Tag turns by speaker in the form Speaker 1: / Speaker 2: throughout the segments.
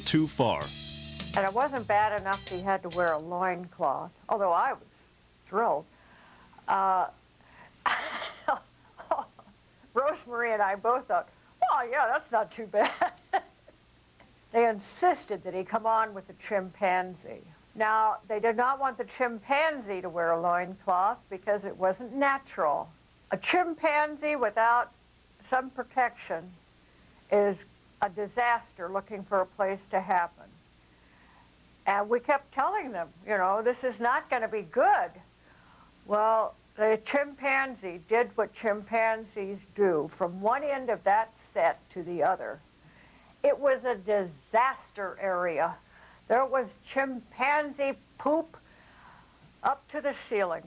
Speaker 1: too far.
Speaker 2: And it wasn't bad enough that he had to wear a loincloth, although I was thrilled. Rosemary and I both thought, oh yeah, that's not too bad. They insisted that he come on with the chimpanzee. Now, they did not want the chimpanzee to wear a loincloth because it wasn't natural. A chimpanzee without some protection is a disaster looking for a place to happen. And we kept telling them, you know, this is not going to be good. Well, the chimpanzee did what chimpanzees do from one end of that set to the other. It was a disaster area. There was chimpanzee poop up to the ceiling.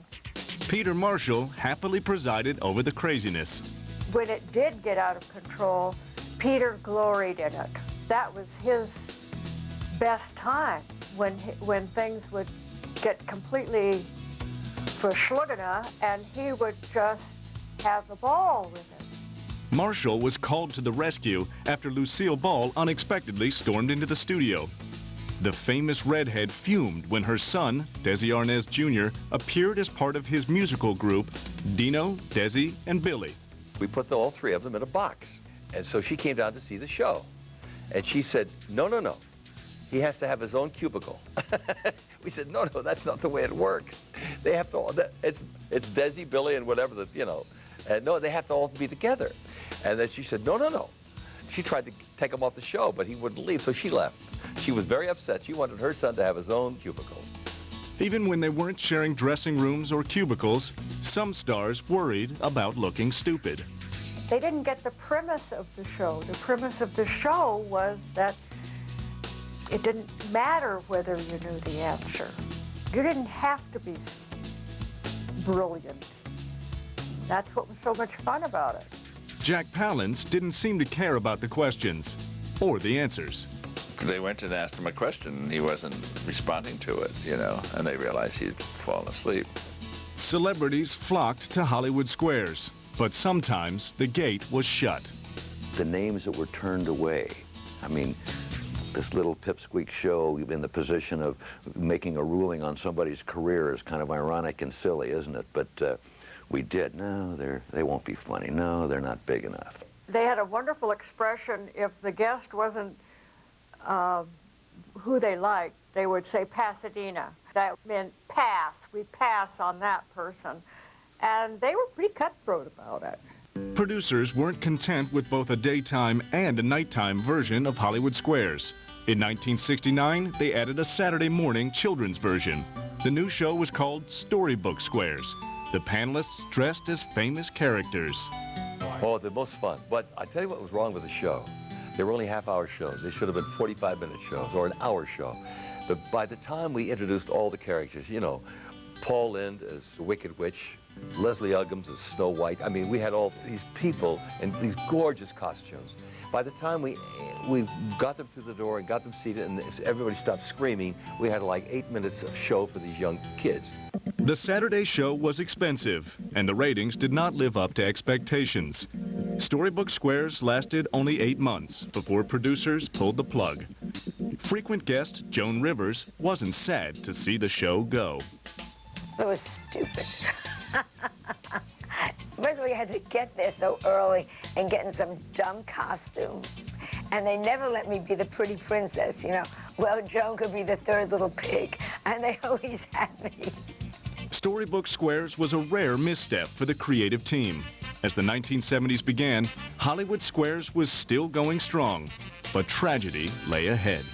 Speaker 1: Peter Marshall happily presided over the craziness.
Speaker 2: When it did get out of control, Peter gloried in it. That was his best time, when things would get completely verschlugena, and he would just have the ball with it.
Speaker 1: Marshall was called to the rescue after Lucille Ball unexpectedly stormed into the studio. The famous redhead fumed when her son, Desi Arnaz Jr., appeared as part of his musical group, Dino, Desi, and Billy.
Speaker 3: We put all three of them in a box. And so she came down to see the show. And she said, no, no, no. He has to have his own cubicle. We said, no, no, that's not the way it works. They have to, it's Desi, Billy, and whatever, you know. And no, they have to all be together. And then she said, no, no, no. She tried to take him off the show, but he wouldn't leave, so she left. She was very upset. She wanted her son to have his own cubicle.
Speaker 1: Even when they weren't sharing dressing rooms or cubicles, some stars worried about looking stupid.
Speaker 2: They didn't get the premise of the show. The premise of the show was that it didn't matter whether you knew the answer. You didn't have to be brilliant. That's what was so much fun about it.
Speaker 1: Jack Palance didn't seem to care about the questions or the answers.
Speaker 4: They went and asked him a question, and he wasn't responding to it, you know, and they realized he'd fallen asleep.
Speaker 1: Celebrities flocked to Hollywood Squares, but sometimes the gate was shut.
Speaker 3: The names that were turned away. I mean, this little pipsqueak show in the position of making a ruling on somebody's career is kind of ironic and silly, isn't it? But we did. No, they won't be funny. No, they're not big enough.
Speaker 2: They had a wonderful expression. If the guest wasn't who they liked, they would say Pasadena. That meant pass. We pass on that person. And they were pretty cutthroat about it.
Speaker 1: Producers weren't content with both a daytime and a nighttime version of Hollywood Squares. In 1969, they added a Saturday morning children's version. The new show was called Storybook Squares. The panelists dressed as famous characters.
Speaker 3: Oh, the most fun. But I tell you what was wrong with the show. They were only half-hour shows. They should have been 45-minute shows or an hour show. But by the time we introduced all the characters, you know, Paul Lynde as the Wicked Witch, Leslie Uggams as Snow White. I mean, we had all these people in these gorgeous costumes. By the time we got them through the door and got them seated and everybody stopped screaming, we had like 8 minutes of show for these young kids.
Speaker 1: The Saturday show was expensive, and the ratings did not live up to expectations. Storybook Squares lasted only 8 months before producers pulled the plug. Frequent guest Joan Rivers wasn't sad to see the show go.
Speaker 5: It was stupid. First of all, you had to get there so early and get in some dumb costume. And they never let me be the pretty princess, you know. Well, Joan could be the third little pig, and they always had me.
Speaker 1: Storybook Squares was a rare misstep for the creative team. As the 1970s began, Hollywood Squares was still going strong, but tragedy lay ahead.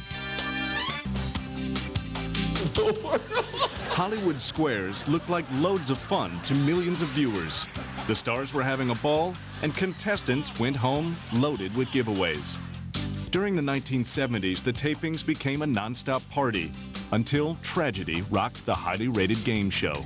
Speaker 1: Hollywood Squares looked like loads of fun to millions of viewers. The stars were having a ball, and contestants went home loaded with giveaways. During the 1970s, the tapings became a nonstop party until tragedy rocked the highly rated game show.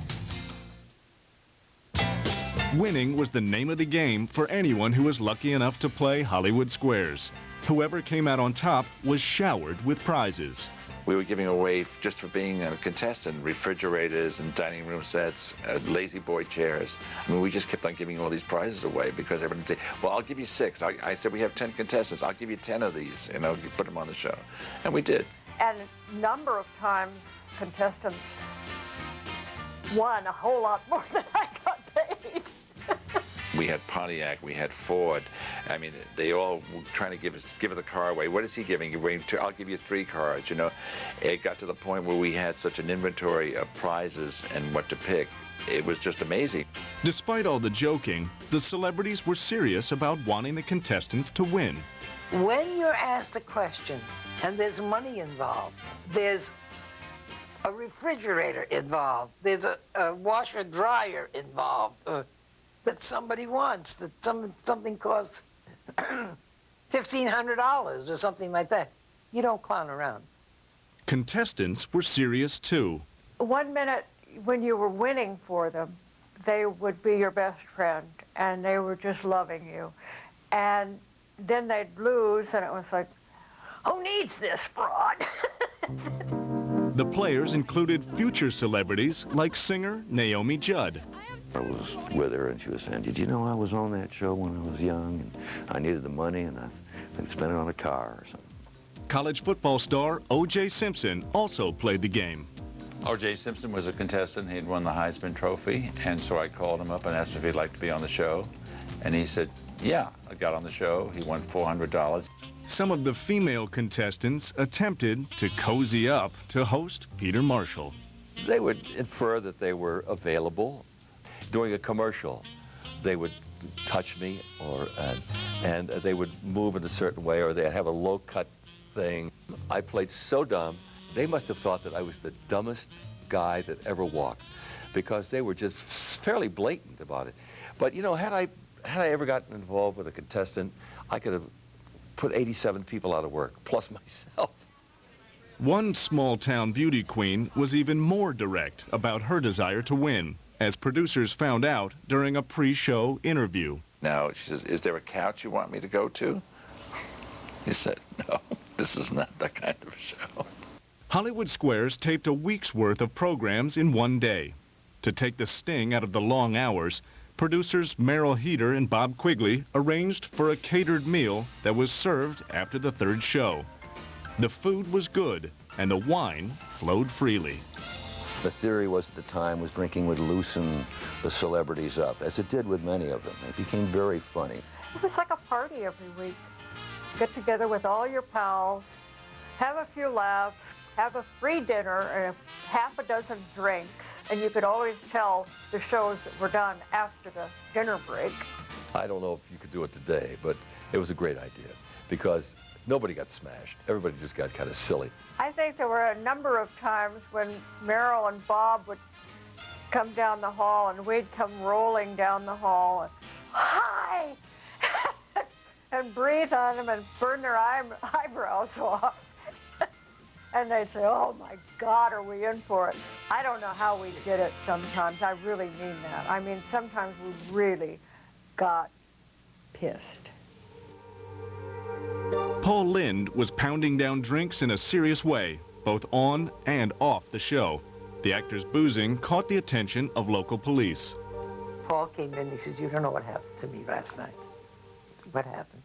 Speaker 1: Winning was the name of the game for anyone who was lucky enough to play Hollywood Squares. Whoever came out on top was showered with prizes.
Speaker 4: We were giving away, just for being a contestant, refrigerators and dining room sets, lazy boy chairs. I mean, we just kept on giving all these prizes away because everyone would say, well, I'll give you 6. I said, we have 10 contestants. I'll give you 10 of these, you know, you put them on the show. And we did.
Speaker 2: And a number of times, contestants won a whole lot more than I got paid.
Speaker 4: We had Pontiac, we had Ford. I mean, they all were trying to give the car away. What is he giving away? I'll give you 3 cars, you know. It got to the point where we had such an inventory of prizes and what to pick. It was just amazing.
Speaker 1: Despite all the joking, the celebrities were serious about wanting the contestants to win.
Speaker 6: When you're asked a question and there's money involved, there's a refrigerator involved, there's a washer dryer involved, that somebody wants, that something costs $1,500 or something like that. You don't clown around.
Speaker 1: Contestants were serious too.
Speaker 2: 1 minute when you were winning for them, they would be your best friend and they were just loving you. And then they'd lose and it was like, who needs this fraud?
Speaker 1: The players included future celebrities like singer Naomi Judd.
Speaker 7: I was with her and she was saying, did you know I was on that show when I was young and I needed the money and I spent it on a car or something.
Speaker 1: College football star O.J. Simpson also played the game.
Speaker 4: O.J. Simpson was a contestant. He'd won the Heisman Trophy, and so I called him up and asked if he'd like to be on the show. And he said, yeah. I got on the show. He won $400.
Speaker 1: Some of the female contestants attempted to cozy up to host Peter Marshall.
Speaker 3: They would infer that they were available. During a commercial, they would touch me, and they would move in a certain way, or they'd have a low-cut thing. I played so dumb. They must have thought that I was the dumbest guy that ever walked, because they were just fairly blatant about it. But you know, had I ever gotten involved with a contestant, I could have put 87 people out of work, plus myself.
Speaker 1: One small-town beauty queen was even more direct about her desire to win, as producers found out during a pre-show interview.
Speaker 4: Now, she says, is there a couch you want me to go to? He said, no, this is not that kind of a show.
Speaker 1: Hollywood Squares taped a week's worth of programs in one day. To take the sting out of the long hours, producers Merrill Heater and Bob Quigley arranged for a catered meal that was served after the 3rd show. The food was good, and the wine flowed freely.
Speaker 7: The theory was at the time was drinking would loosen the celebrities up, as it did with many of them. It became very funny.
Speaker 2: It was like a party every week. Get together with all your pals, have a few laughs, have a free dinner and half a dozen drinks, and you could always tell the shows that were done after the dinner break.
Speaker 3: I don't know if you could do it today, but it was a great idea because nobody got smashed. Everybody just got kind of silly.
Speaker 2: I think there were a number of times when Merrill and Bob would come down the hall and we'd come rolling down the hall and, hi! and breathe on them and burn their eyebrows off. And they'd say, oh my God, are we in for it? I don't know how we did it sometimes. I really mean that. I mean, sometimes we really got pissed.
Speaker 1: Paul Lynde was pounding down drinks in a serious way, both on and off the show. The actor's boozing caught the attention of local police.
Speaker 6: Paul came in and he said, you don't know what happened to me last night. I said, what happened?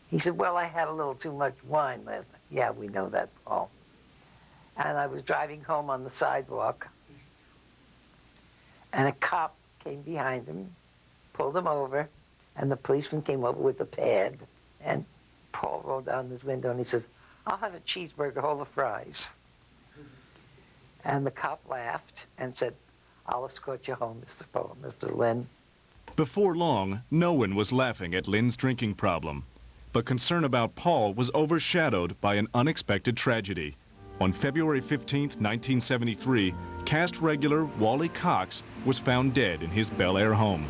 Speaker 6: He said, well, I had a little too much wine last night. Yeah, we know that, Paul. And I was driving home on the sidewalk, and a cop came behind him, pulled him over, and the policeman came over with a pad, and Paul rolled down his window and he says, I'll have a cheeseburger full of fries. And the cop laughed and said, I'll escort you home, Mr. Paul, Mr. Lynde.
Speaker 1: Before long, no one was laughing at Lynde's drinking problem. But concern about Paul was overshadowed by an unexpected tragedy. On February 15, 1973, cast regular Wally Cox was found dead in his Bel Air home.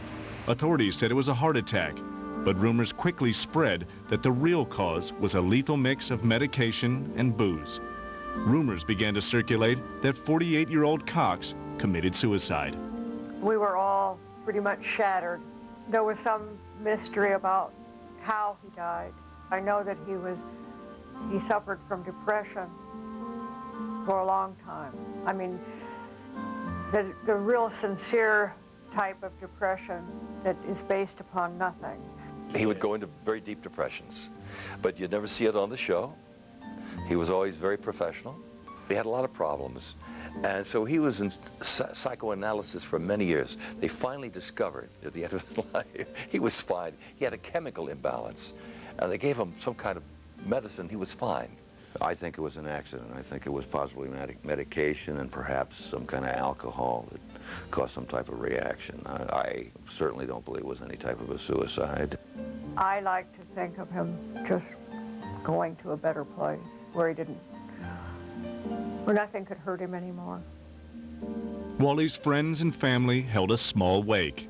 Speaker 1: Authorities said it was a heart attack, but rumors quickly spread that the real cause was a lethal mix of medication and booze. Rumors began to circulate that 48-year-old Cox committed suicide.
Speaker 2: We were all pretty much shattered. There was some mystery about how he died. I know that he suffered from depression, for a long time. I mean, the real sincere type of depression that is based upon nothing.
Speaker 3: He would go into very deep depressions, but you'd never see it on the show. He was always very professional. He had a lot of problems. And so he was in psychoanalysis for many years. They finally discovered at the end of his life, he was fine. He had a chemical imbalance. And they gave him some kind of medicine. He was fine.
Speaker 7: I think it was an accident. I think it was possibly medication and perhaps some kind of alcohol that caused some type of reaction. I certainly don't believe it was any type of a suicide.
Speaker 2: I like to think of him just going to a better place where where nothing could hurt him anymore.
Speaker 1: Wally's friends and family held a small wake.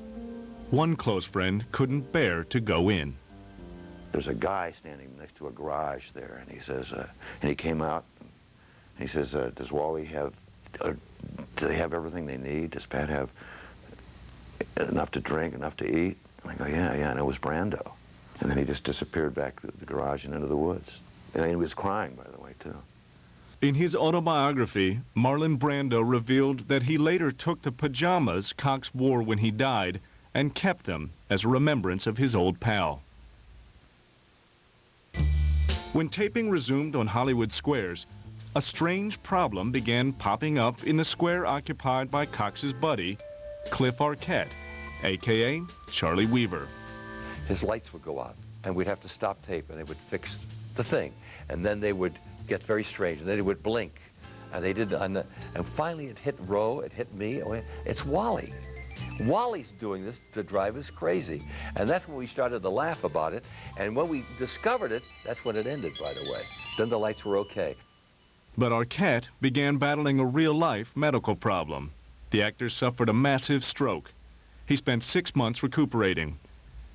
Speaker 1: One close friend couldn't bear to go in.
Speaker 7: There's a guy standing next to a garage there, and he says, and he came out, and he says, does Wally have, do they have everything they need? Does Pat have enough to drink, enough to eat? And I go, yeah, and it was Brando. And then he just disappeared back to the garage and into the woods. And he was crying, by the way, too.
Speaker 1: In his autobiography, Marlon Brando revealed that he later took the pajamas Cox wore when he died and kept them as a remembrance of his old pal. When taping resumed on Hollywood Squares, a strange problem began popping up in the square occupied by Cox's buddy, Cliff Arquette, a.k.a. Charlie Weaver.
Speaker 3: His lights would go out, and we'd have to stop tape, and they would fix the thing. And then they would get very strange, and then they would blink. And they did, and finally it hit Roe, it hit me. It's Wally. Wally's doing this to drive us crazy. And that's when we started to laugh about it. And when we discovered it, that's when it ended, by the way. Then the lights were okay.
Speaker 1: But Arquette began battling a real-life medical problem. The actor suffered a massive stroke. He spent 6 months recuperating.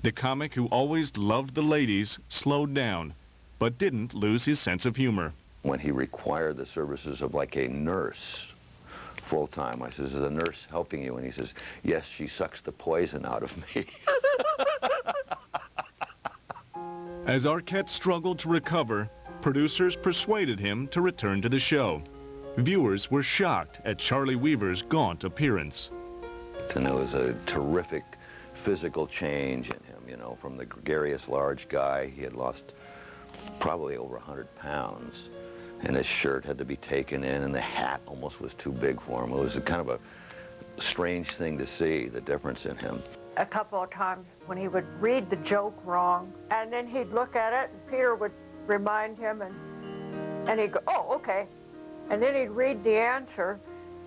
Speaker 1: The comic who always loved the ladies slowed down, but didn't lose his sense of humor.
Speaker 7: When he required the services of like a nurse full-time, I says, is a nurse helping you? And he says, yes, she sucks the poison out of me.
Speaker 1: As Arquette struggled to recover, producers persuaded him to return to the show. Viewers were shocked at Charlie Weaver's gaunt appearance.
Speaker 7: And there was a terrific physical change in him, you know, from the gregarious large guy. He had lost probably over 100 pounds, and his shirt had to be taken in, and the hat almost was too big for him. It was a kind of a strange thing to see, the difference in him.
Speaker 2: A couple of times when he would read the joke wrong, and then he'd look at it, and Peter would remind him, and he'd go, oh, okay. And then he'd read the answer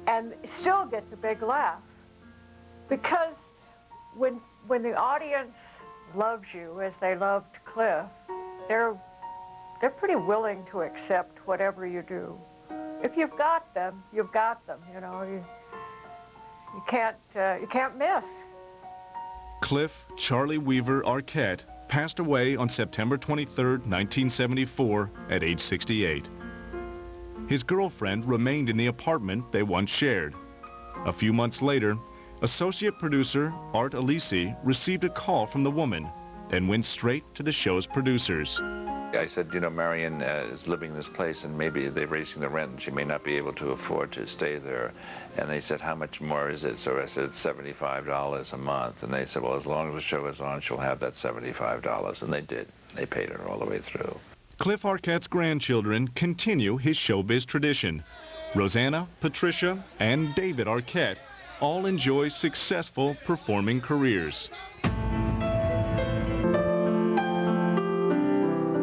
Speaker 2: and still get the big laugh. Because when the audience loves you as they loved Cliff, they're pretty willing to accept whatever you do. If you've got them, you've got them. You know, you can't miss.
Speaker 1: Cliff Charlie Weaver Arquette passed away on September 23, 1974, at age 68. His girlfriend remained in the apartment they once shared. A few months later, associate producer Art Alisi received a call from the woman, then went straight to the show's producers.
Speaker 4: I said, you know, Marion is living in this place, and maybe they're raising the rent, and she may not be able to afford to stay there. And they said, how much more is it? So I said, $75 a month. And they said, well, as long as the show is on, she'll have that $75. And they did. They paid her all the way through.
Speaker 1: Cliff Arquette's grandchildren continue his showbiz tradition. Rosanna, Patricia, and David Arquette all enjoy successful performing careers.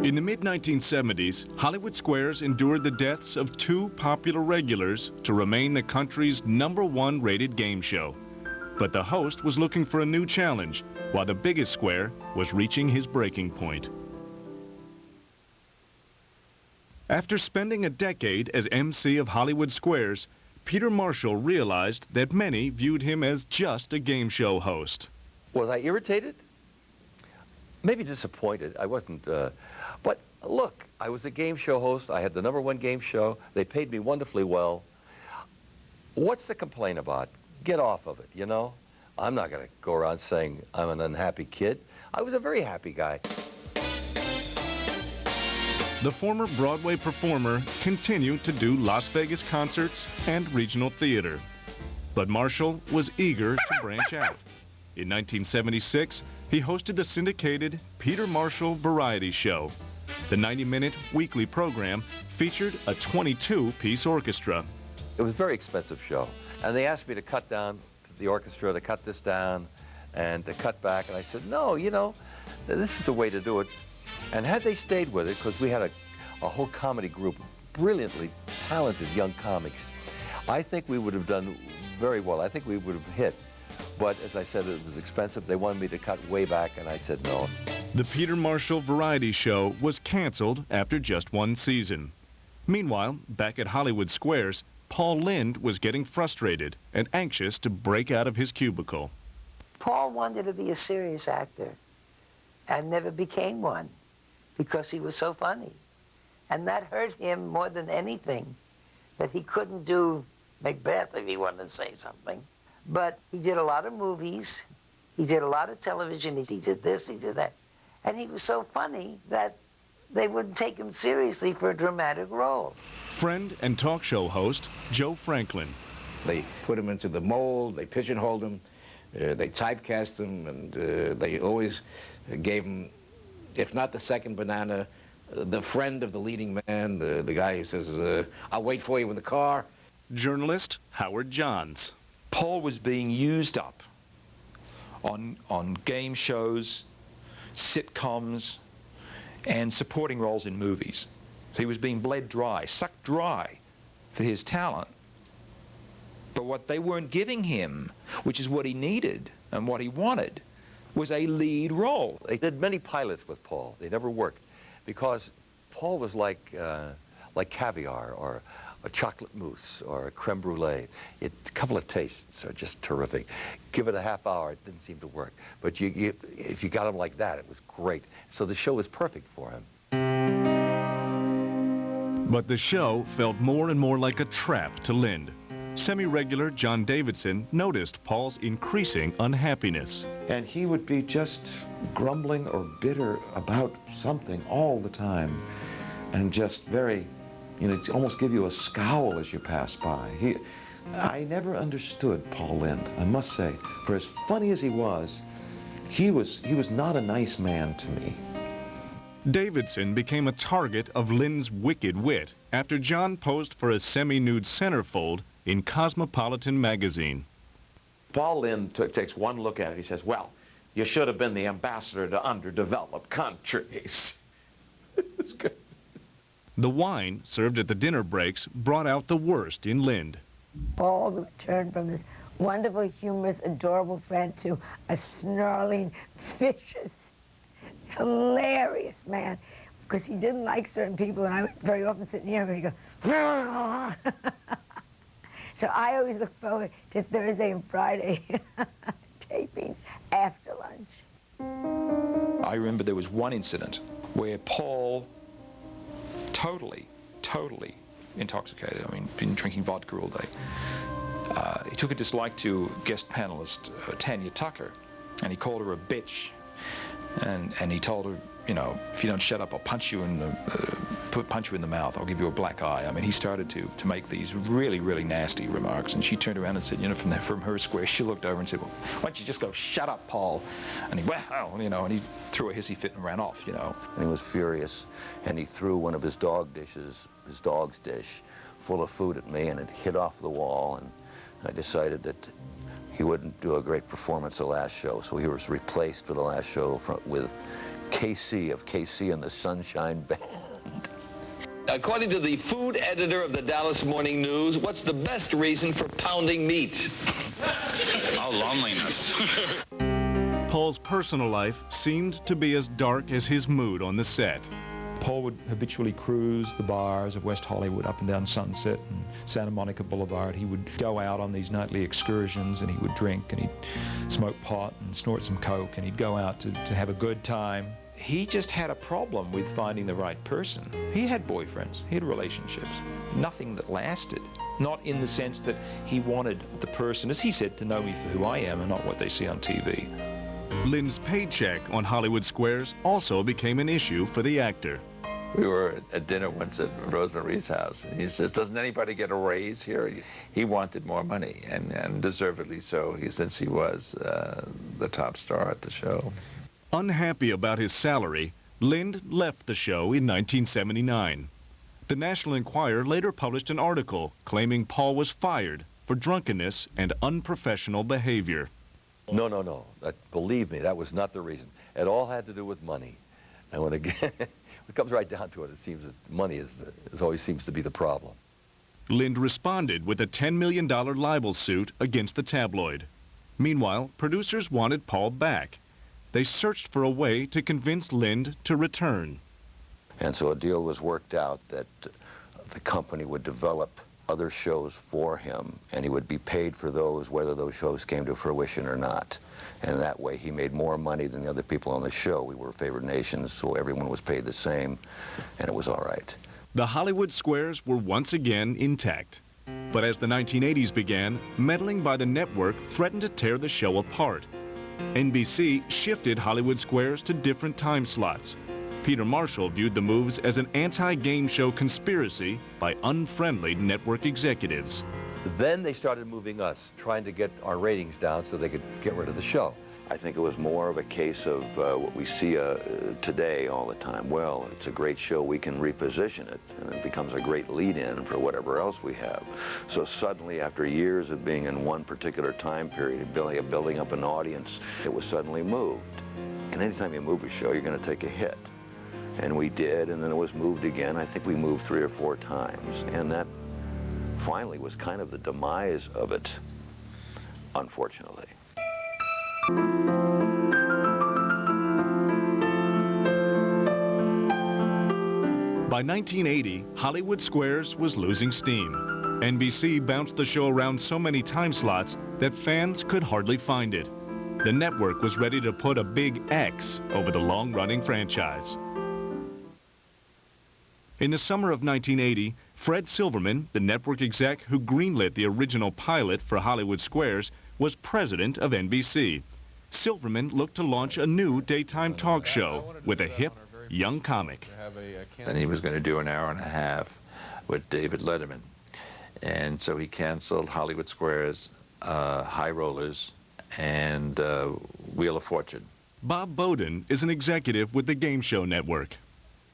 Speaker 1: In the mid-1970s, Hollywood Squares endured the deaths of two popular regulars to remain the country's #1 rated game show. But the host was looking for a new challenge, while the biggest square was reaching his breaking point. After spending a decade as MC of Hollywood Squares, Peter Marshall realized that many viewed him as just a game show host.
Speaker 3: Was I irritated? Maybe disappointed. I wasn't, but look, I was a game show host. I had the #1 game show. They paid me wonderfully well. What's the complaint about? Get off of it, you know? I'm not going to go around saying I'm an unhappy kid. I was a very happy guy.
Speaker 1: The former Broadway performer continued to do Las Vegas concerts and regional theater. But Marshall was eager to branch out. In 1976, he hosted the syndicated Peter Marshall Variety Show. The 90-minute weekly program featured a 22-piece orchestra.
Speaker 3: It was a very expensive show. And they asked me to cut down the orchestra, to cut this down, and to cut back. And I said, no, you know, this is the way to do it. And had they stayed with it, because we had a whole comedy group, brilliantly talented young comics, I think we would have done very well. I think we would have hit. But as I said, it was expensive. They wanted me to cut way back, and I said no.
Speaker 1: The Peter Marshall Variety Show was canceled after just one season. Meanwhile, back at Hollywood Squares, Paul Lynde was getting frustrated and anxious to break out of his cubicle.
Speaker 6: Paul wanted to be a serious actor and never became one because he was so funny. And that hurt him more than anything, that he couldn't do Macbeth if he wanted to say something. But he did a lot of movies, he did a lot of television, he did this, he did that. And he was so funny that they wouldn't take him seriously for a dramatic role.
Speaker 1: Friend and talk show host Joe Franklin.
Speaker 8: They put him into the mold, they pigeonholed him, they typecast him, and they always gave him, if not the second banana, the friend of the leading man, the guy who says, I'll wait for you in the car.
Speaker 1: Journalist Howard Johns.
Speaker 9: Paul was being used up on game shows, sitcoms, and supporting roles in movies. So he was being bled dry, sucked dry for his talent. But what they weren't giving him, which is what he needed and what he wanted, was a lead role.
Speaker 3: They did many pilots with Paul. They never worked because Paul was like caviar or a chocolate mousse or a creme brulee. A couple of tastes are just terrific. Give it a half hour, it didn't seem to work. But if you got him like that, it was great. So the show was perfect for him.
Speaker 1: But the show felt more and more like a trap to Lynde. Semi-regular John Davidson noticed Paul's increasing unhappiness.
Speaker 7: And he would be just grumbling or bitter about something all the time. And just very, you know, almost give you a scowl as you pass by. I never understood Paul Lynde, I must say. For as funny as he was not a nice man to me.
Speaker 1: Davidson became a target of Lynde's wicked wit after John posed for a semi-nude centerfold in Cosmopolitan magazine.
Speaker 10: Paul Lynde takes one look at it. He says, well, you should have been the ambassador to underdeveloped countries. It's good.
Speaker 1: The wine served at the dinner breaks brought out the worst in Lynde.
Speaker 5: Paul turned from this wonderful, humorous, adorable friend to a snarling, vicious, hilarious man, because he didn't like certain people, and I would very often sit near him and he'd go, so I always look forward to Thursday and Friday tapings after lunch.
Speaker 9: I remember there was one incident where Paul, totally intoxicated, I mean, been drinking vodka all day, he took a dislike to guest panelist Tanya Tucker, and he called her a bitch. And he told her, you know, if you don't shut up, I'll punch you in the mouth. I'll give you a black eye. I mean, he started to make these really, really nasty remarks. And she turned around and said, you know, from her square, she looked over and said, well, why don't you just go, shut up, Paul? And he, well, you know, and he threw a hissy fit and ran off, you know.
Speaker 7: And he was furious, and he threw one of his dog's dish, full of food at me, and it hit off the wall. And I decided that he wouldn't do a great performance the last show, so he was replaced for the last show with KC of KC and the Sunshine Band.
Speaker 11: According to the food editor of the Dallas Morning News, what's the best reason for pounding meat?
Speaker 12: Oh, loneliness.
Speaker 1: Paul's personal life seemed to be as dark as his mood on the set.
Speaker 9: Paul would habitually cruise the bars of West Hollywood up and down Sunset and Santa Monica Boulevard. He would go out on these nightly excursions, and he would drink, and he'd smoke pot and snort some coke, and he'd go out to have a good time. He just had a problem with finding the right person. He had boyfriends, he had relationships, nothing that lasted. Not in the sense that he wanted the person, as he said, to know me for who I am and not what they see on TV.
Speaker 1: Lynde's paycheck on Hollywood Squares also became an issue for the actor.
Speaker 4: We were at dinner once at Rosemary's house, and he says, doesn't anybody get a raise here? He wanted more money, and deservedly so, since he was the top star at the show.
Speaker 1: Unhappy about his salary, Lind left the show in 1979. The National Enquirer later published an article claiming Paul was fired for drunkenness and unprofessional behavior.
Speaker 3: No. Believe me, that was not the reason. It all had to do with money. And when again, it comes right down to it, it seems that money always seems to be the problem.
Speaker 1: Lind responded with a $10 million libel suit against the tabloid. Meanwhile, producers wanted Paul back. They searched for a way to convince Lind to return.
Speaker 7: And so a deal was worked out that the company would develop other shows for him, and he would be paid for those, whether those shows came to fruition or not. And that way he made more money than the other people on the show. We were favored nations, so everyone was paid the same, and it was all right.
Speaker 1: The Hollywood squares were once again intact. But as the 1980s began, meddling by the network threatened to tear the show apart. NBC shifted Hollywood squares to different time slots. Peter Marshall viewed the moves as an anti-game show conspiracy by unfriendly network executives.
Speaker 3: Then they started moving us, trying to get our ratings down so they could get rid of the show.
Speaker 7: I think it was more of a case of what we see today all the time. Well, it's a great show, we can reposition it, and it becomes a great lead-in for whatever else we have. So suddenly, after years of being in one particular time period, building up an audience, it was suddenly moved. And anytime you move a show, you're going to take a hit. And we did, and then it was moved again. I think we moved 3 or 4 times, and that finally was kind of the demise of it, unfortunately.
Speaker 1: By 1980, Hollywood Squares was losing steam. NBC bounced the show around so many time slots that fans could hardly find it. The network was ready to put a big X over the long-running franchise. In the summer of 1980, Fred Silverman, the network exec who greenlit the original pilot for Hollywood Squares, was president of NBC. Silverman looked to launch a new daytime talk show with a hip, young comic.
Speaker 4: And he was going to do an hour and a half with David Letterman. And so he canceled Hollywood Squares, High Rollers, and Wheel of Fortune.
Speaker 1: Bob Bowden is an executive with the Game Show Network.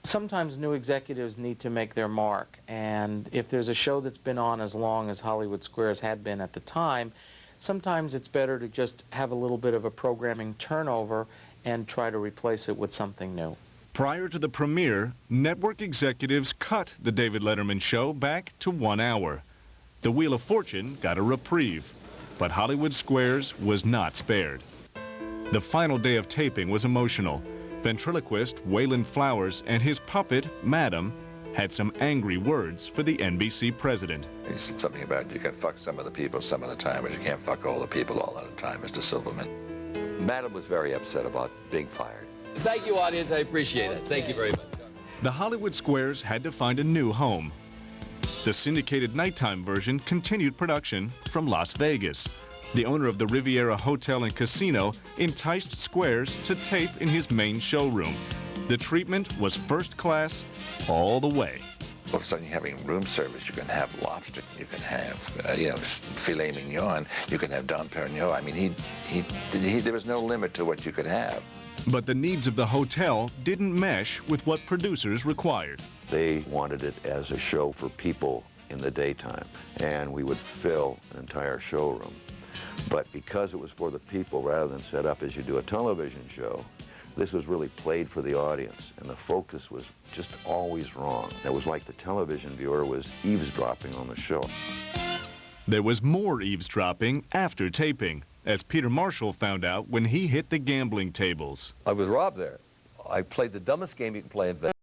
Speaker 13: Sometimes new executives need to make their mark, and if there's a show that's been on as long as Hollywood Squares had been at the time, sometimes it's better to just have a little bit of a programming turnover and try to replace it with something new.
Speaker 1: Prior to the premiere, network executives cut the David Letterman show back to 1 hour. The Wheel of Fortune got a reprieve, but Hollywood Squares was not spared. The final day of taping was emotional. Ventriloquist Wayland Flowers and his puppet, Madam, had some angry words for the NBC president.
Speaker 4: He said something about you can fuck some of the people some of the time, but you can't fuck all the people all of the time, Mr. Silverman.
Speaker 3: Madam was very upset about being fired.
Speaker 11: Thank you, audience. I appreciate it. Thank you very much.
Speaker 1: The Hollywood Squares had to find a new home. The syndicated nighttime version continued production from Las Vegas. The owner of the Riviera Hotel and Casino enticed Squares to tape in his main showroom. The treatment was first class all the way.
Speaker 4: All of a sudden you're having room service. You can have lobster. You can have, filet mignon. You can have Dom Perignon. I mean, there was no limit to what you could have.
Speaker 1: But the needs of the hotel didn't mesh with what producers required.
Speaker 7: They wanted it as a show for people in the daytime, and we would fill an entire showroom. But because it was for the people rather than set up as you do a television show, this was really played for the audience, and the focus was just always wrong. It was like the television viewer was eavesdropping on the show.
Speaker 1: There was more eavesdropping after taping, as Peter Marshall found out when he hit the gambling tables.
Speaker 3: I was robbed there. I played the dumbest game you can play in Vegas.